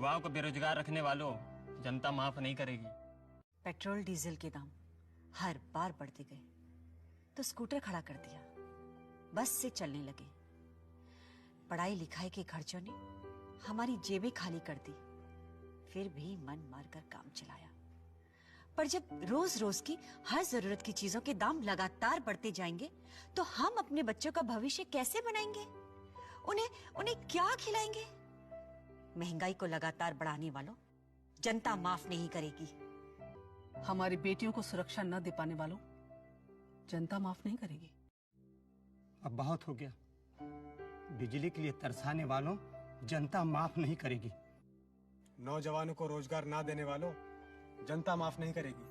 युवाओं को बेरोजगार रखने वालों जनता माफ नहीं करेगी। पेट्रोल डीजल के दाम हर बार बढ़ते गए तो स्कूटर खड़ा कर दिया, बस से चलने लगे। पढ़ाई लिखाई के खर्चों ने हमारी जेबें खाली कर दी, फिर भी मन मारकर काम चलाया। पर जब रोज रोज की हर जरूरत की चीजों के दाम लगातार बढ़ते जाएंगे तो हम अपने बच्चों का भविष्य कैसे बनाएंगे? उन्हें क्या खिलाएंगे? महंगाई को लगातार बढ़ाने वालों जनता माफ नहीं करेगी। हमारी बेटियों को सुरक्षा न दे पाने वालों जनता माफ नहीं करेगी। अब बहुत हो गया। बिजली के लिए तरसाने वालों जनता माफ नहीं करेगी। नौजवानों को रोजगार ना देने वालों जनता माफ नहीं करेगी।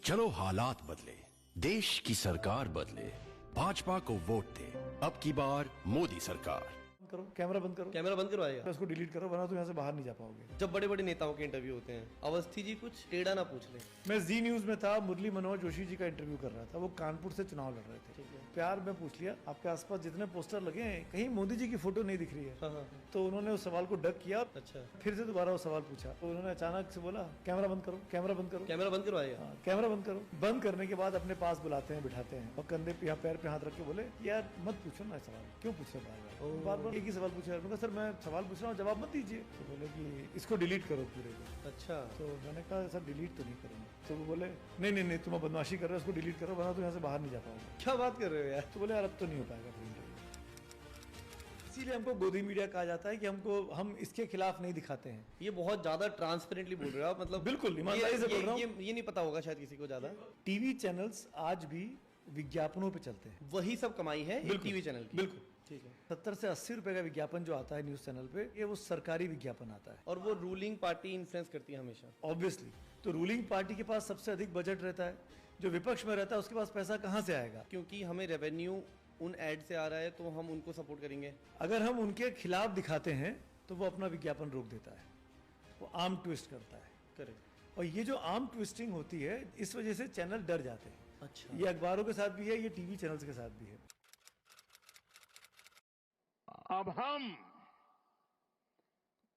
चलो हालात बदले, देश की सरकार बदले, भाजपा को वोट दे। अब की बार मोदी सरकार। करो, कैमरा बंद करो। कैमरा बंद करवाएगा? उसको डिलीट करो वरना तुम यहाँ से बाहर नहीं जा पाओगे। जब बड़े बड़े नेताओं के इंटरव्यू होते हैं, अवस्थी जी कुछ टेढ़ा ना पूछ ले। मैं जी न्यूज में था, मुरली मनोहर जोशी जी का इंटरव्यू कर रहा था। वो कानपुर से चुनाव लड़ रहे थे। प्यार में पूछ लिया, आपके आसपास जितने पोस्टर लगे हैं कहीं मोदी जी की फोटो नहीं दिख रही है? हाँ। तो उन्होंने उस सवाल को डक किया। अच्छा। फिर से दोबारा वो सवाल पूछा तो उन्होंने अचानक से बोला कैमरा बंद करो, कैमरा बंद करो। कैमरा बंद करवाएगा? कैमरा बंद करो। बंद करने के बाद अपने पास बुलाते हैं, बिठाते हैं और कंधे पे पैर पे हाथ रख के बोले यार मत पूछो ना सवाल, क्यों पूछे बार बार एक ही सवाल पूछा। सर मैं सवाल पूछ रहा हूँ, जवाब मत दीजिए। तो बोले कि इसको डिलीट करो पूरे को। अच्छा। तो मैंने कहा सर डिलीट तो नहीं करूँगा। तो वो बोले नहीं तुम बदमाशी कर रहे हो, इसको डिलीट करो वरना तुम यहाँ से बाहर नहीं जा पाओगे। क्या बात कर रहे हो यार? तो बोले यार अब तो नहीं हो पाएगा। इसीलिए हमको गोदी मीडिया कहा जाता है कि हम इसके खिलाफ नहीं दिखाते हैं। ये बहुत ज्यादा ट्रांसपेरेंटली बोल रहे हो आप, मतलब बिल्कुल ईमानदारी से बोल रहा हूँ। ये नहीं पता होगा शायद किसी को ज्यादा। टीवी चैनल्स आज भी विज्ञापनों पे चलते हैं। वही सब कमाई है टीवी चैनल की। बिल्कुल ठीक है। 70 से 80 रुपए का विज्ञापन जो आता है न्यूज चैनल पे, ये वो सरकारी विज्ञापन आता है और वो रूलिंग पार्टी इन्फ्लुएंस करती है हमेशा। ऑब्वियसली। तो रूलिंग पार्टी के पास सबसे अधिक बजट रहता है, जो विपक्ष में रहता है उसके पास पैसा कहाँ से आएगा? क्योंकि हमें रेवेन्यू उन एड से आ रहा है तो हम उनको सपोर्ट करेंगे। अगर हम उनके खिलाफ दिखाते हैं तो वो अपना विज्ञापन रोक देता है, वो आर्म ट्विस्ट करता है। करेक्ट। और ये जो आर्म ट्विस्टिंग होती है इस वजह से चैनल डर जाते हैं। अच्छा। ये अखबारों के साथ भी है, ये टीवी चैनल्स के साथ भी है। अब हम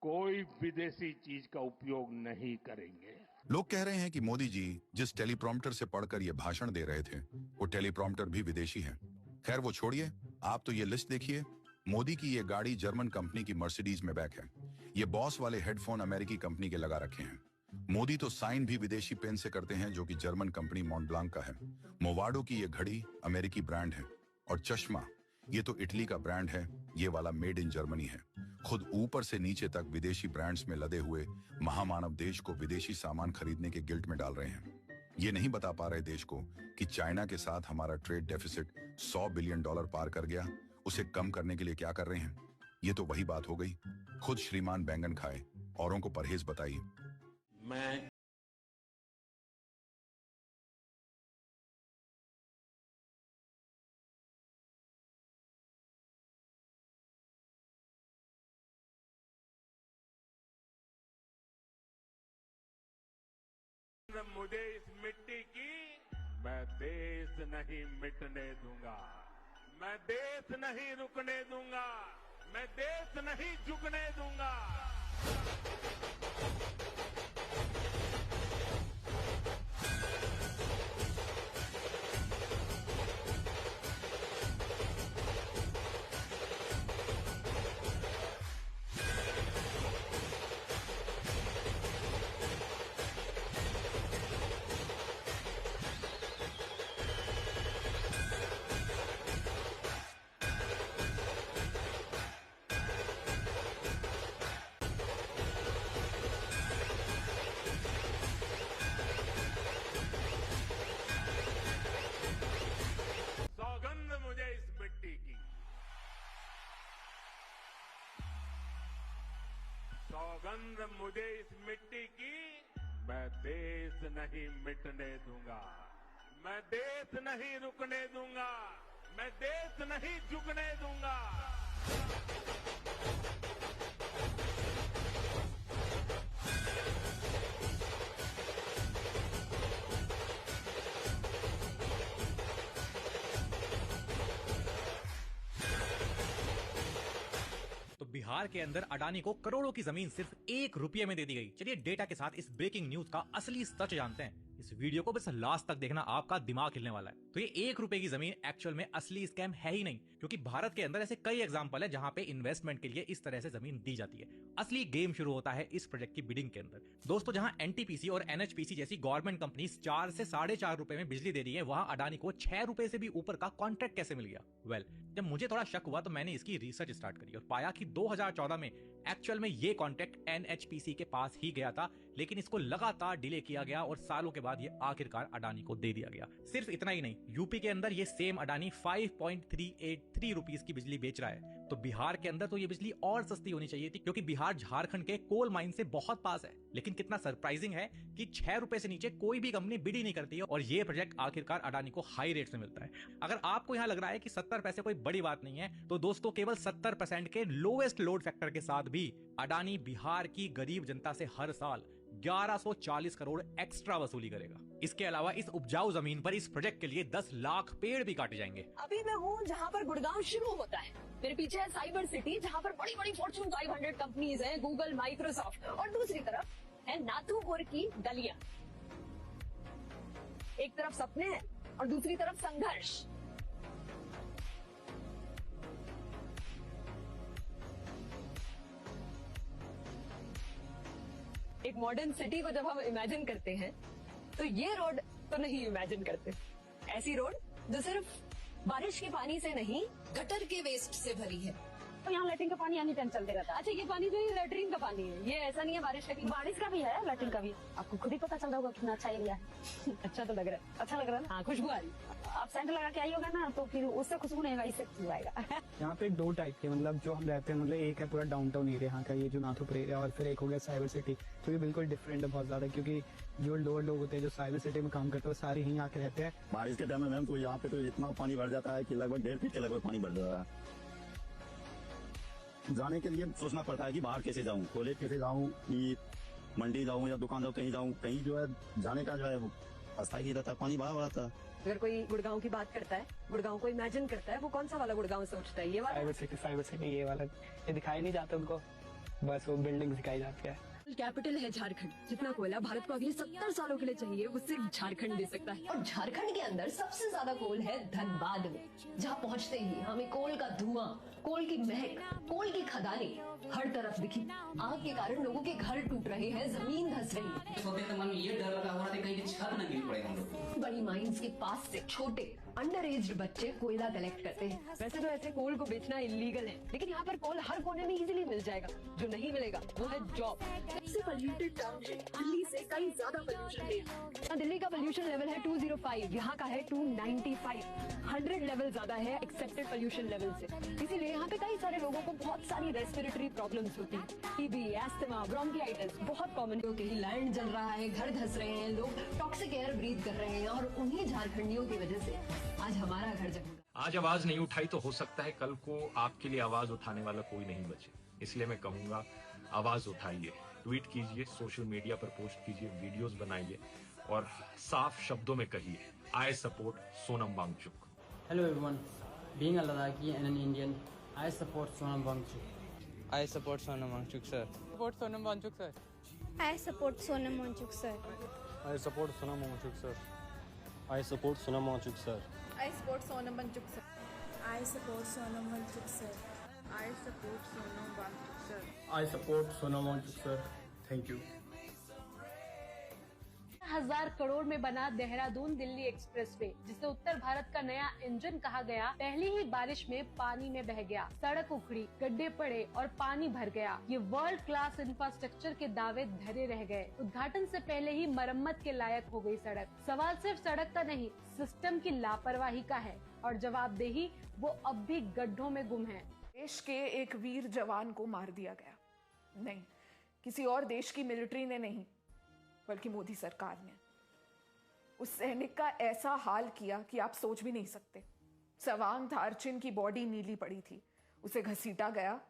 कोई विदेशी चीज का उपयोग नहीं करेंगे। लोग कह रहे हैं कि मोदी जी जिस टेलीप्रॉम्प्टर से पढ़कर ये भाषण दे रहे थे वो टेलीप्रॉम्प्टर भी विदेशी है। खैर वो छोड़िए, आप तो ये लिस्ट देखिए। मोदी की ये गाड़ी जर्मन कंपनी की मर्सिडीज में बैक है। ये बॉस वाले हेडफोन अमेरिकी कंपनी के लगा रखे हैं। मोदी तो साइन भी विदेशी पेन से करते हैं जो कि जर्मन कंपनी मॉन्टब्लांक का है। मोवाडो की ये घड़ी अमेरिकी ब्रांड है और चश्मा ये तो इटली का ब्रांड है, ये वाला मेड इन जर्मनी है। खुद ऊपर से नीचे तक विदेशी ब्रांड्स में लदे हुए महामानव देश को विदेशी सामान खरीदने के गिल्ट में डाल रहे हैं। ये नहीं बता पा रहे देश को कि चाइना के साथ हमारा ट्रेड डेफिसिट $100 बिलियन पार कर गया। उसे कम करने के लिए क्या कर रहे हैं? ये तो वही बात हो गई, खुद श्रीमान बैंगन खाए, औरों को परहेज बताइए। मैं मुझे इस मिट्टी की मैं देश नहीं मिटने दूंगा, मैं देश नहीं रुकने दूंगा, मैं देश नहीं झुकने दूंगा। सौगंध मुझे इस मिट्टी की, सौगंध मुझे इस मिट्टी की, मैं देश नहीं मिटने दूंगा, मैं देश नहीं रुकने दूंगा, मैं देश नहीं झुकने दूंगा। तो बिहार बिहार के अंदर अडानी को करोड़ों की जमीन सिर्फ 1 रुपये में दे दी गई। चलिए डेटा के साथ इस ब्रेकिंग न्यूज का असली सच जानते हैं। इस वीडियो को बस लास्ट तक देखना, आपका दिमाग हिलने वाला है। तो ये 1 रुपए की जमीन एक्चुअल में असली स्कैम है ही नहीं, क्योंकि भारत के अंदर ऐसे कई एग्जांपल है जहां पे इन्वेस्टमेंट के लिए इस तरह से जमीन दी जाती है। असली गेम शुरू होता है इस प्रोजेक्ट की बिडिंग के अंदर। दोस्तों, जहां एनटीपीसी और एनएचपीसी जैसी गवर्नमेंट कंपनी 4 से 4.5 रुपए में बिजली दे रही है, वहां अडानी को 6 रुपए से भी ऊपर का कॉन्ट्रैक्ट कैसे मिल गया? वेल, जब मुझे थोड़ा शक हुआ तो मैंने इसकी रिसर्च स्टार्ट करी और पाया कि 2014 में एक्चुअल में ये कॉन्ट्रैक्ट एनएचपीसी के पास ही गया था, लेकिन इसको लगातार डिले किया गया और सालों के बाद ये आखिरकार अडानी को दे दिया गया। सिर्फ इतना ही नहीं, यूपी के अंदर ये सेम अडानी 5.383 रुपीस की बिजली बेच रहा है। तो बिहार के अंदर तो ये बिजली और सस्ती होनी चाहिए थी, क्योंकि बिहार झारखंड के कोल माइन से बहुत पास है। लेकिन कितना सरप्राइजिंग है कि 6 रुपए से नीचे कोई भी कंपनी बिड ही नहीं करती है और ये प्रोजेक्ट आखिरकार अडानी को हाई रेट में मिलता है। अगर आपको यहाँ लग रहा है कि 70 पैसे कोई बड़ी बात नहीं है, तो दोस्तों केवल 70% के लोवेस्ट लोड फैक्टर के साथ भी अडानी बिहार की गरीब जनता से हर साल 1140 करोड़ एक्स्ट्रा वसूली करेगा। इसके अलावा इस उपजाऊ जमीन पर इस प्रोजेक्ट के लिए 10 लाख पेड़ भी काटे जाएंगे। अभी मैं हूँ जहाँ पर गुड़गांव शुरू होता है। मेरे पीछे है साइबर सिटी, जहाँ पर बड़ी बड़ी फॉर्च्यून 500 कंपनीज हैं, गूगल, माइक्रोसॉफ्ट, और दूसरी तरफ है नाथूपुर की गलियां। एक तरफ सपने हैं और दूसरी तरफ संघर्ष। एक मॉडर्न सिटी को जब हम इमेजिन करते हैं तो ये रोड तो नहीं इमेजिन करते। ऐसी रोड जो सिर्फ बारिश के पानी से नहीं, गटर के वेस्ट से भरी है। तो यहाँ लैट्रिन का पानी एनी टाइम चलते रहता है। अच्छा, ये पानी जो है लैट्रिन का पानी है, ये ऐसा नहीं है बारिश का। बारिश का भी है, लैट्रिन का भी। आपको खुद ही पता चल रहा होगा कितना अच्छा एरिया है। अच्छा तो लग रहा है, अच्छा लग रहा है ना? हाँ, खुशबू आ रही। आप सेंट लगा के आई होगा ना, तो फिर उससे खुशबू नहीं आएगा, इससे खुशबू आएगा। यहाँ पे 2 टाइप के, मतलब जो हम रहते हैं, मतलब एक है पूरा डाउनटाउन एरिया यहाँ का, ये जो नाथुपुर एरिया, और फिर एक हो गया साइबर सिटी। तो ये बिल्कुल डिफरेंट है बहुत ज्यादा, क्योंकि जो लोग होते हैं जो साइबर सिटी में काम करते हैं, सारे यहीं आके रहते हैं। बारिश के टाइम में मैम तो यहाँ पे तो इतना पानी भर जाता है कि लगभग 1.5 फीट के लगभग पानी भर जाता है। जाने के लिए सोचना पड़ता है कि बाहर कैसे जाऊँ, कॉलेज कैसे जाऊँ, कि मंडी जाऊँ या दुकान जाऊँ, कहीं जाऊँ। कहीं जो है जाने का जो है वो अस्थायी नहीं रहता, पानी बड़ा रहता है। अगर कोई गुड़गांव की बात करता है, गुड़गांव को इमेजिन करता है, वो कौन सा वाला गुड़गांव सोचता है? ये वाला साइबर सिटी ये वाला। ये दिखाई नहीं जाता उनको, बस वो बिल्डिंग दिखाई जाती है। कैपिटल है झारखंड। जितना कोयला भारत को अगले 70 सालों के लिए चाहिए, वो सिर्फ झारखंड दे सकता है। और झारखंड के अंदर सबसे ज्यादा कोल है धनबाद में, जहाँ पहुँचते ही हमें कोल का धुआं, कोल की महक, कोल की खदानें हर तरफ दिखी। आग के कारण लोगों के घर टूट रहे हैं, जमीन धंस रही है। तो मन में ये डर लगा हुआ था कहीं छत न गिर पड़े हम लोग। बड़ी माइंस के पास से छोटे अंडर एज्ड बच्चे कोयला कलेक्ट करते हैं। वैसे तो ऐसे कोल को बेचना इलीगल है, लेकिन यहाँ पर कोल हर कोने में इजीली मिल जाएगा। जो नहीं मिलेगा वो है जॉब। सबसे पॉल्यूटेड टाउन है, दिल्ली से कहीं ज्यादा पॉल्यूशन है। दिल्ली का पॉल्यूशन लेवल है 205, यहाँ का है 295। 100 लेवल ज्यादा है एक्सेप्टेड पॉल्यूशन लेवल से। इसीलिए यहाँ पे कई सारे लोगों को बहुत सारी रेस्पिरेटरी प्रॉब्लम्स होती है। टीबी, एस्थमा, ब्रोंकियाइटिस बहुत कॉमन। कहीं लैंड जल रहा है, घर धंस रहे हैं, लोग टॉक्सिक एयर ब्रीथ कर रहे हैं, और उन्हीं झारखंडियों की वजह से आज हमारा घर जलेगा। आज आवाज नहीं उठाई तो हो सकता है कल को आपके लिए आवाज उठाने वाला कोई नहीं बचे। इसलिए मैं कहूंगा, आवाज उठाइए, ट्वीट कीजिए, सोशल मीडिया पर पोस्ट कीजिए, वीडियोस बनाइए और साफ शब्दों में कहिए, I support Sonam Wangchuk. Hello everyone, being a Ladakhi and an Indian, I support Sonam Wangchuk. I support Sonam Wangchuk sir. Support Sonam Wangchuk sir. I support Sonam Wangchuk sir. I support Sonam Wangchuk sir. I support Sonam Wangchuk sir. I support Sonam Wangchuk sir. I support Sonam Wangchuk sir. I support Sonam Wangchuk sir. I support Sonam Wangchuk sir. Thank you. 1000 crore में बना Dehradun Delhi expressway, जिसे उत्तर भारत का नया engine कहा गया, पहली ही बारिश में पानी में बह गया। सड़क उखड़ी, गड्ढे पड़े और पानी भर गया। ये वर्ल्ड क्लास इंफ्रास्ट्रक्चर के दावे धरे रह गए। उद्घाटन से पहले ही मरम्मत के लायक हो गई सड़क। सवाल सिर्फ सड़क का नहीं, सिस्टम की लापरवाही का है, और जवाबदेही वो अब भी गड्ढों में गुम है। देश के एक वीर जवान को मार दिया गया। नहीं, किसी और देश की मिलिट्री ने नहीं, बल्कि मोदी सरकार ने। उस सैनिक का ऐसा हाल किया कि आप सोच भी नहीं सकते। सवांग थारचिन की बॉडी नीली पड़ी थी, उसे घसीटा गया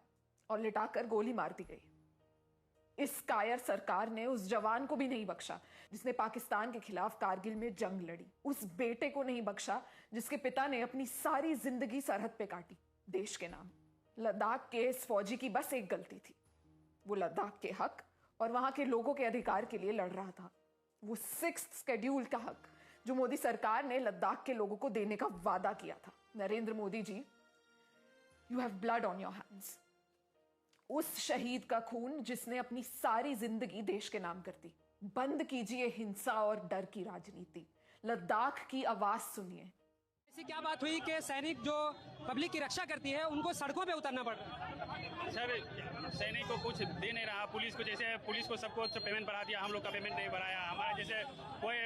और लिटाकर गोली मार दी गई। इस कायर सरकार ने उस जवान को भी नहीं बख्शा जिसने पाकिस्तान के खिलाफ कारगिल में जंग लड़ी। उस बेटे को नहीं बख्शा जिसके पिता ने अपनी सारी जिंदगी सरहद पे काटी देश के नाम। लद्दाख के इस फौजी की बस एक गलती थी, वो लद्दाख के हक और वहां के लोगों के अधिकार के लिए लड़ रहा था। वो 6th शेड्यूल का हक जो मोदी सरकार ने लद्दाख के लोगों को देने का वादा किया था। Narendra Modi ji, you have blood on your hands. उस शहीद का खून जिसने अपनी सारी जिंदगी देश के नाम कर दी। बंद कीजिए हिंसा और डर की राजनीति, लद्दाख की आवाज सुनिए। ऐसी क्या बात हुई कि सैनिक जो पब्लिक की रक्षा करती है उनको सड़कों पे उतरना पड़ रहा है? सर, सैनिक को कुछ दे नहीं रहा, पुलिस को जैसे पुलिस को सबको पेमेंट बढ़ा दिया, हम लोग का पेमेंट नहीं बढ़ाया। हमारा जैसे कोई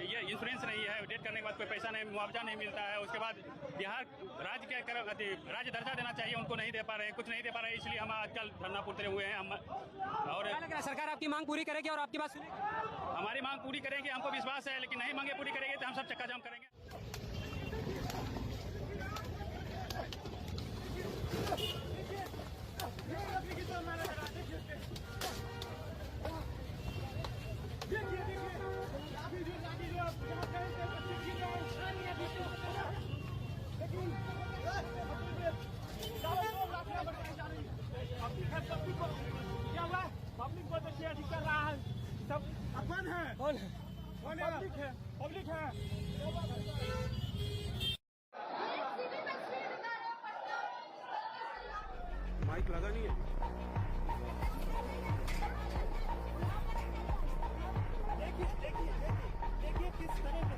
ये इंश्योरेंस नहीं है, डेथ करने के बाद कोई पैसा नहीं, मुआवजा नहीं मिलता है। उसके बाद बिहार राज्य के राज्य दर्जा देना चाहिए, उनको नहीं दे पा रहे हैं, कुछ नहीं दे पा रहे हैं, इसलिए हम आजकल धरना पुरते हुए हैं। और क्या लग रहा है सरकार आपकी मांग पूरी करेगी और आपकी बात सुनेगी? हमारी मांग पूरी करेगी, हमको विश्वास है, लेकिन नहीं मांगे पूरी करेगी तो हम सब चक्का जाम करेंगे। पब्लिक बहुत अच्छी अधिक कर रहा है, सब कौन है? कौन है? पब्लिक है, पब्लिक है। माइक लगा नहीं है। देखिए किस तरह से, देखिए किस तरह से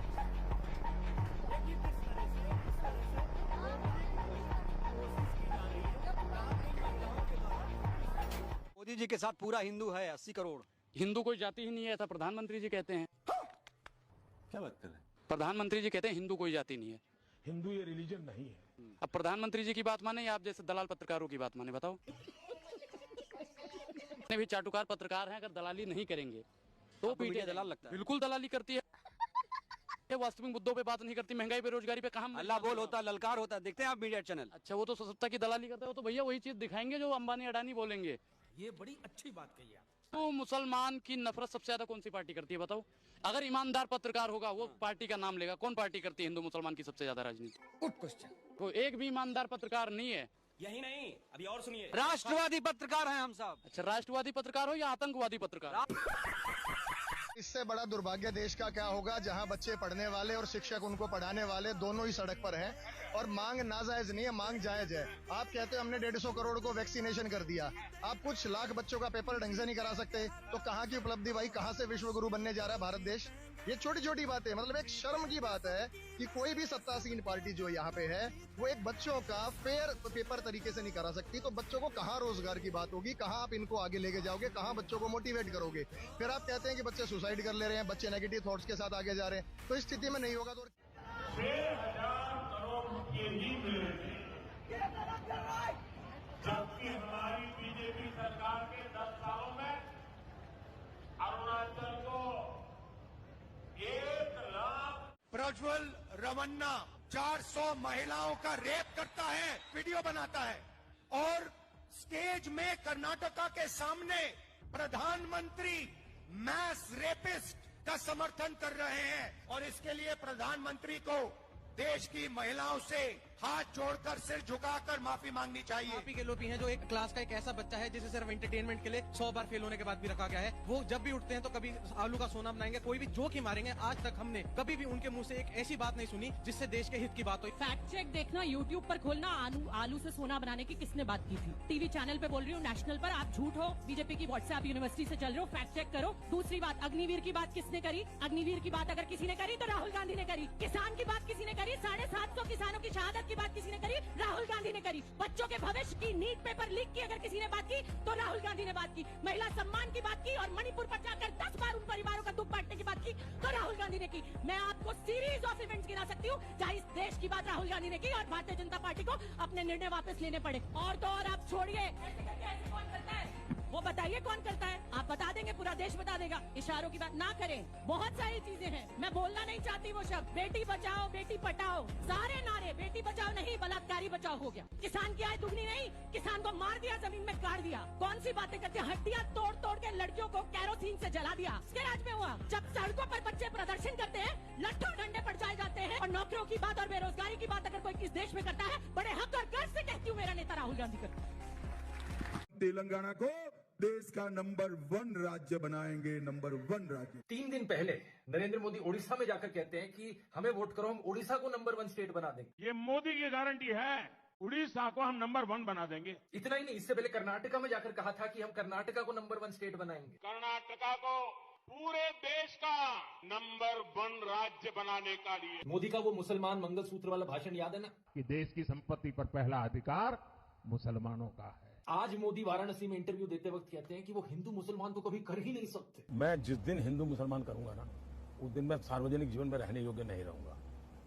मोदी जी के साथ पूरा हिंदू है, 80 करोड़। हिंदू कोई जाति ही नहीं है, ऐसा प्रधानमंत्री जी कहते हैं। क्या बात कर रहे हैं? प्रधानमंत्री जी कहते हैं हिंदू कोई जाति नहीं है। हिंदू ये रिलीजन नहीं है। अब प्रधानमंत्री जी की बात माने या आप जैसे दलाल पत्रकारों की बात माने, बताओ। भी चाटुकार पत्रकार हैं, अगर दलाली नहीं करेंगे तो पीटे दलाल लगता है। बिल्कुल दलाली करती है, वास्तविक मुद्दों पे बात नहीं करती। महंगाई बेरोजगारी पे कहाँ अल्लाह बोल होता, ललकार होता, देखते हैं आप मीडिया चैनल। अच्छा, वो तो सत्ता की दलाली करते हो, तो भैया वही चीज दिखाएंगे जो अंबानी अडानी बोलेंगे। ये बड़ी अच्छी बात कही है। तो मुसलमान की नफरत सबसे ज्यादा कौन सी पार्टी करती है, बताओ? अगर ईमानदार पत्रकार होगा वो पार्टी का नाम लेगा। कौन पार्टी करती है हिंदू मुसलमान की सबसे ज्यादा राजनीति? Good question. तो एक भी ईमानदार पत्रकार नहीं है। यही नहीं, अभी और सुनिए। राष्ट्रवादी पत्रकार हैं हम सब। अच्छा, राष्ट्रवादी पत्रकार हो या आतंकवादी पत्रकार? इससे बड़ा दुर्भाग्य देश का क्या होगा जहां बच्चे पढ़ने वाले और शिक्षक उनको पढ़ाने वाले दोनों ही सड़क पर हैं और मांग नाजायज नहीं है, मांग जायज है। आप कहते हो हमने 150 करोड़ को वैक्सीनेशन कर दिया, आप कुछ लाख बच्चों का पेपर ढंग से नहीं करा सकते, तो कहाँ की उपलब्धि भाई? कहाँ से विश्व गुरु बनने जा रहा है भारत देश? ये छोटी छोटी बातें, मतलब एक शर्म की बात है कि कोई भी सत्तासीन पार्टी जो यहाँ पे है वो एक बच्चों का फेयर पेपर तरीके से नहीं करा सकती। तो बच्चों को कहाँ रोजगार की बात होगी, कहाँ आप इनको आगे लेके जाओगे, कहाँ बच्चों को मोटिवेट करोगे? फिर आप कहते हैं कि बच्चे सुसाइड कर ले रहे हैं, बच्चे नेगेटिव थॉट्स के साथ आगे जा रहे हैं, तो इस स्थिति में नहीं होगा तो 6,000 करोड़ रुपये ही मिले थे, जबकि हमारी बीजेपी सरकार के 10 सालों में अरुणाचल को 1 लाख। प्रज्वल रमन्ना 400 महिलाओं का रेप करता है, वीडियो बनाता है और स्टेज में कर्नाटका के सामने प्रधानमंत्री मैस रेपिस्ट का समर्थन कर रहे हैं और इसके लिए प्रधानमंत्री को देश की महिलाओं से हाथ जोड़कर सिर झुकाकर माफी मांगनी चाहिए। आप ही के लोग हैं जो एक क्लास का एक ऐसा बच्चा है जिसे सिर्फ एंटरटेनमेंट के लिए 100 बार फेल होने के बाद भी रखा गया है। वो जब भी उठते हैं तो कभी आलू का सोना बनाएंगे, कोई भी जोक ही मारेंगे। आज तक हमने कभी भी उनके मुंह से एक ऐसी बात नहीं सुनी जिससे देश के हित की बात हो। फैक्ट चेक देखना, यूट्यूब पर खोलना, आलू से सोना बनाने की किसने बात की थी? टीवी चैनल पे बोल रही हूँ, नेशनल पर आप झूठ हो, बीजेपी की व्हाट्सएप यूनिवर्सिटी से चल रहे हो, फैक्ट चेक करो। दूसरी बात, अग्निवीर की बात किसने करी? अग्निवीर की बात अगर किसी ने करी तो राहुल गांधी ने करी। किसान की बात किसी ने करी? 750 किसानों की शहादत की बात किसी ने करी? राहुल गांधी ने करी। बच्चों के भविष्य की नीट पेपर लीक की अगर किसी ने बात की तो राहुल गांधी ने बात की। महिला सम्मान की बात की और मणिपुर पर जाकर 10 बार उन परिवारों का दुख बांटने की बात की तो राहुल गांधी ने की। मैं आपको सीरीज ऑफ इवेंट्स गिना सकती हूँ जहाँ इस देश की बात राहुल गांधी ने की और भारतीय जनता पार्टी को अपने निर्णय वापस लेने पड़े। और तो और आप छोड़िए, कौन करता है वो बताइए, कौन करता है? आप बता देंगे पूरा देश बता देगा। इशारों की बात ना करें, बहुत सारी चीजें हैं, मैं बोलना नहीं चाहती वो शब्द। बेटी बचाओ बेटी पटाओ, सारे नारे बेटी बचाओ नहीं बलात्कारी बचाओ हो गया। किसान की आय दुगनी नहीं, किसान को मार दिया, जमीन में गाड़ दिया। कौन सी बातें करते हैं, हड्डियां तोड़ तोड़ के लड़कियों को कैरोसिन से जला दिया। इसके राज में हुआ जब सड़कों पर बच्चे प्रदर्शन करते हैं, लट्ठों डंडे पड़ जाए जाते हैं। और नौकरियों की बात और बेरोजगारी की बात अगर कोई किस देश में करता है, बड़े हक और गर्व से कहती हूँ मेरा नेता राहुल गांधी करता है। तेलंगाना को देश का नंबर 1 राज्य बनाएंगे, नंबर 1 राज्य। 3 दिन पहले नरेंद्र मोदी ओडिशा में जाकर कहते हैं कि हमें वोट करो, हम ओडिशा को नंबर 1 स्टेट बना देंगे। ये मोदी की गारंटी है, उड़ीसा को हम नंबर 1 बना देंगे। इतना ही नहीं, इससे पहले कर्नाटका में जाकर कहा था कि हम कर्नाटका को नंबर 1 स्टेट बनाएंगे। कर्नाटका को पूरे देश का नंबर 1 राज्य बनाने का लिए। मोदी का वो मुसलमान मंगलसूत्र वाला भाषण याद है ना, कि देश की संपत्ति पर पहला अधिकार मुसलमानों का है। आज मोदी वाराणसी में इंटरव्यू देते वक्त कहते हैं कि वो हिंदू मुसलमान तो कभी कर ही नहीं सकते। मैं जिस दिन हिंदू मुसलमान करूंगा ना, उस दिन मैं सार्वजनिक जीवन में रहने योग्य नहीं रहूंगा,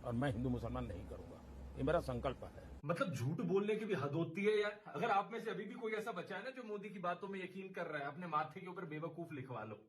और मैं हिंदू मुसलमान नहीं करूंगा, ये मेरा संकल्प है। मतलब झूठ बोलने की भी हद होती है यार। अगर आप में से अभी भी कोई ऐसा बचा है ना जो मोदी की बातों में यकीन कर रहा है, अपने माथे के ऊपर बेवकूफ लिखवा लो।